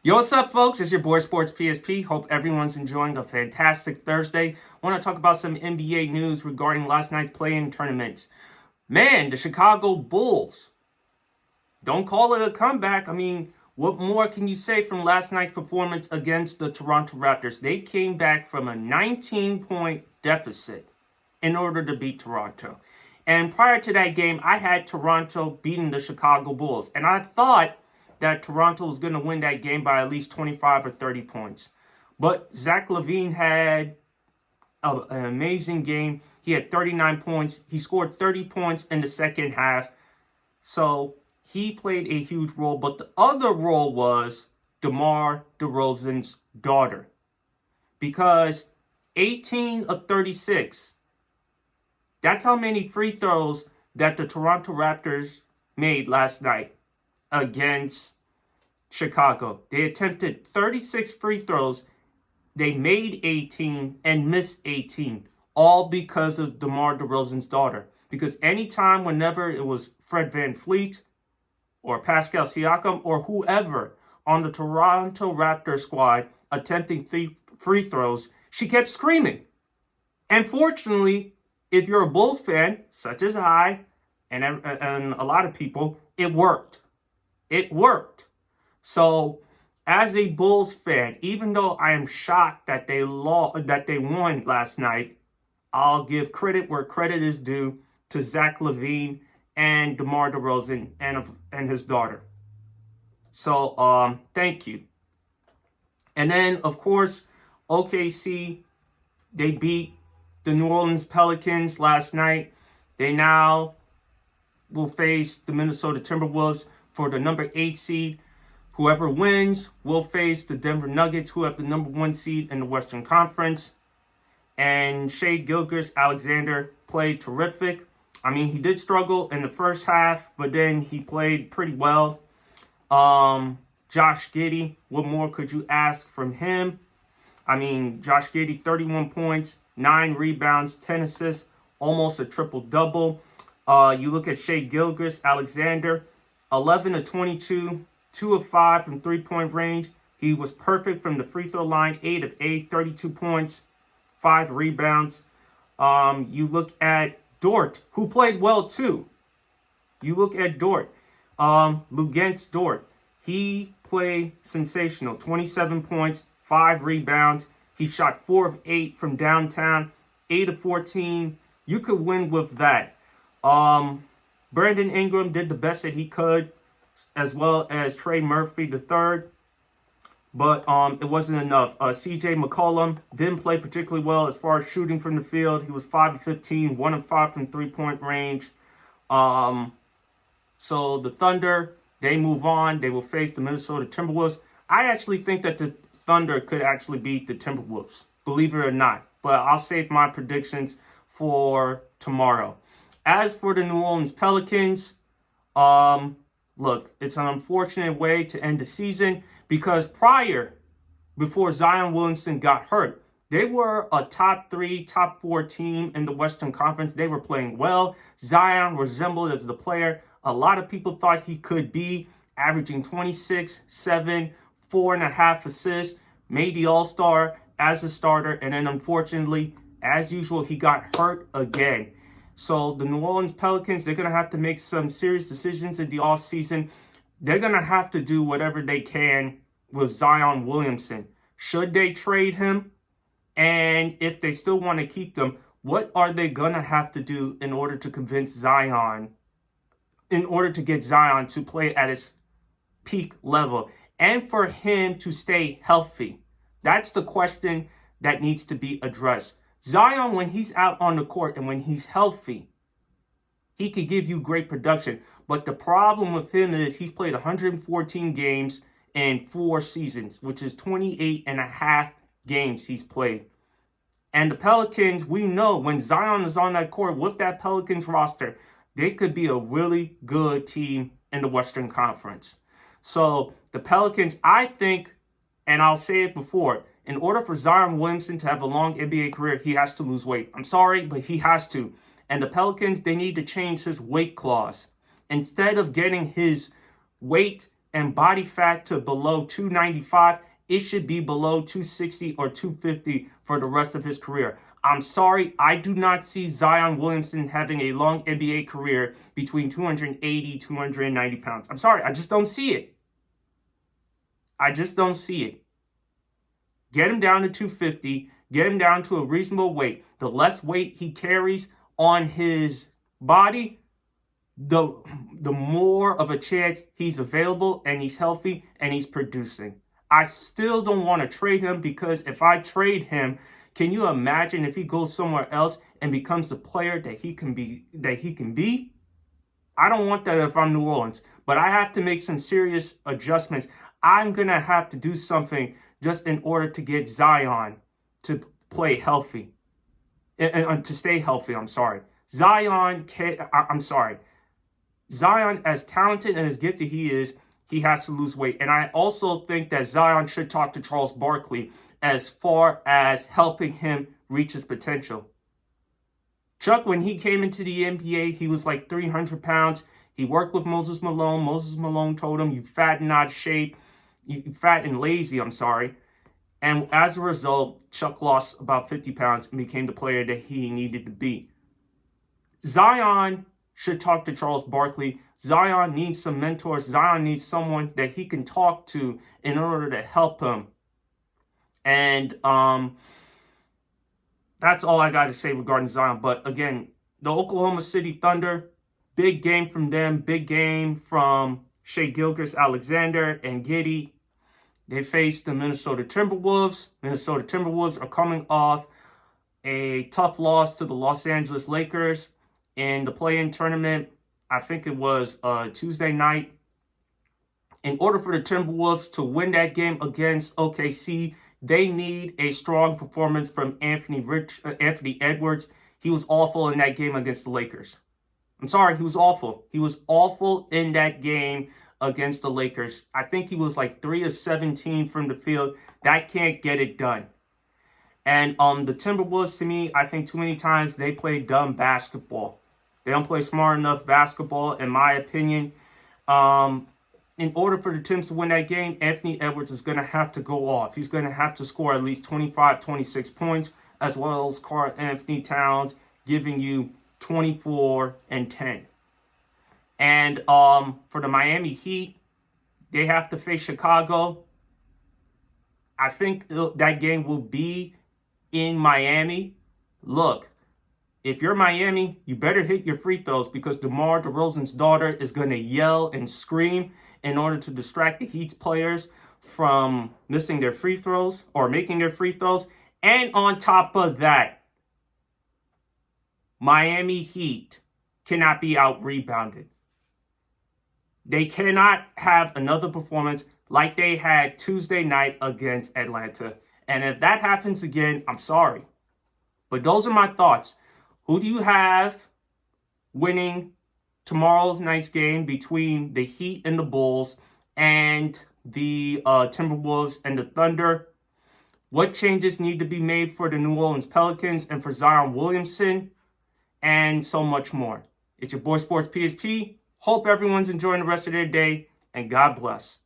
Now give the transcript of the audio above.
Yo, what's up, folks? It's your boy Sports PSP. Hope everyone's enjoying a fantastic Thursday. I want to talk about some NBA news regarding last night's play-in tournaments. Man, the Chicago Bulls. Don't call it a comeback. I mean, what more can you say from last night's performance against the Toronto Raptors? They came back from a 19-point deficit in order to beat Toronto. And prior to that game, I had Toronto beating the Chicago Bulls. And I thought that Toronto was going to win that game by at least 25 or 30 points. But Zach LaVine had an amazing game. He had 39 points. He scored 30 points in the second half. So he played a huge role. But the other role was DeMar DeRozan's daughter. Because 18 of 36, that's how many free throws that the Toronto Raptors made last night against Chicago. They attempted 36 free throws. They made 18 and missed 18, all because of DeMar DeRozan's daughter. Because whenever it was Fred VanVleet or Pascal Siakam or whoever on the Toronto Raptors squad attempting free throws, she kept screaming. And fortunately, if you're a Bulls fan, such as I and a lot of people, it worked. It worked. So, as a Bulls fan, even though I am shocked that they won last night, I'll give credit where credit is due to Zach LaVine and DeMar DeRozan and his daughter. So, thank you. And then, of course, OKC, they beat the New Orleans Pelicans last night. They now will face the Minnesota Timberwolves for the number 8 seed. Whoever wins will face the Denver Nuggets, who have the number 1 seed in the Western Conference. And Shai Gilgeous-Alexander played terrific. I mean, he did struggle in the first half, but then he played pretty well. Josh Giddey, what more could you ask from him? I mean, Josh Giddey, 31 points, 9 rebounds, 10 assists, almost a triple-double. You look at Shai Gilgeous-Alexander, 11 of 22, 2 of 5 from three-point range. He was perfect from the free throw line, 8 of 8, 32 points, 5 rebounds. You look at Dort, who played well too. You look at Dort, Luguentz Dort. He played sensational, 27 points, 5 rebounds. He shot 4 of 8 from downtown, 8 of 14. You could win with that. Brandon Ingram did the best that he could, as well as Trey Murphy III. But it wasn't enough. CJ McCollum didn't play particularly well as far as shooting from the field. He was 5 of 15, 1 of 5 from three-point range. So the Thunder, they move on. They will face the Minnesota Timberwolves. I actually think that the Thunder could actually beat the Timberwolves, believe it or not. But I'll save my predictions for tomorrow. As for the New Orleans Pelicans, look, it's an unfortunate way to end the season because before Zion Williamson got hurt, they were a top 3, top 4 team in the Western Conference. They were playing well. Zion resembled as the player a lot of people thought he could be, averaging 26, 7, 4.5 assists, made the All-Star as a starter, and then unfortunately, as usual, he got hurt again. So the New Orleans Pelicans, they're going to have to make some serious decisions in the offseason. They're going to have to do whatever they can with Zion Williamson. Should they trade him? And if they still want to keep them, what are they going to have to do in order to convince Zion, in order to get Zion to play at his peak level and for him to stay healthy? That's the question that needs to be addressed. Zion, when he's out on the court and when he's healthy, he could give you great production. But the problem with him is he's played 114 games in 4 seasons, which is 28 and a half games he's played. And the Pelicans, we know when Zion is on that court with that Pelicans roster, they could be a really good team in the Western Conference. So the Pelicans, I think, and I'll say it before, in order for Zion Williamson to have a long NBA career, he has to lose weight. I'm sorry, but he has to. And the Pelicans, they need to change his weight clause. Instead of getting his weight and body fat to below 295, it should be below 260 or 250 for the rest of his career. I'm sorry, I do not see Zion Williamson having a long NBA career between 280, 290 pounds. I'm sorry, I just don't see it. I just don't see it. Get him down to 250, get him down to a reasonable weight. The less weight he carries on his body, the more of a chance he's available and he's healthy and he's producing. I still don't want to trade him, because if I trade him, can you imagine if he goes somewhere else and becomes the player that he can be? I don't want that if I'm New Orleans, but I have to make some serious adjustments. I'm going to have to do something just in order to get Zion to play healthy and to stay healthy. I'm sorry. Zion, as talented and as gifted he is, he has to lose weight. And I also think that Zion should talk to Charles Barkley as far as helping him reach his potential. Chuck, when he came into the NBA, he was like 300 pounds. He worked with Moses Malone. Moses Malone told him, you fat and out of shape. You fat and lazy, I'm sorry. And as a result, Chuck lost about 50 pounds and became the player that he needed to be. Zion should talk to Charles Barkley. Zion needs some mentors. Zion needs someone that he can talk to in order to help him. And that's all I got to say regarding Zion. But again, the Oklahoma City Thunder, big game from them. Big game from Shai Gilgeous-Alexander and Giddey. They faced the Minnesota Timberwolves. Minnesota Timberwolves are coming off a tough loss to the Los Angeles Lakers in the play-in tournament. I think it was Tuesday night. In order for the Timberwolves to win that game against OKC, they need a strong performance from Anthony Edwards. He was awful in that game against the Lakers. I'm sorry, he was awful. He was awful in that game against the Lakers. I think he was like 3 of 17 from the field. That can't get it done. And the Timberwolves, to me, I think too many times they play dumb basketball. They don't play smart enough basketball, in my opinion. In order for the Timbs to win that game, Anthony Edwards is going to have to go off. He's going to have to score at least 25, 26 points, as well as Karl Anthony Towns giving you 24 and 10. And for the Miami Heat, they have to face Chicago. I think that game will be in Miami. Look, if you're Miami, you better hit your free throws, because DeMar DeRozan's daughter is going to yell and scream in order to distract the Heat's players from missing their free throws or making their free throws. And on top of that, Miami Heat cannot be out-rebounded. They cannot have another performance like they had Tuesday night against Atlanta. And if that happens again, I'm sorry. But those are my thoughts. Who do you have winning tomorrow's night's game between the Heat and the Bulls and the Timberwolves and the Thunder? What changes need to be made for the New Orleans Pelicans and for Zion Williamson? And so much more. It's your boy Sports PSP. Hope everyone's enjoying the rest of their day, and God bless.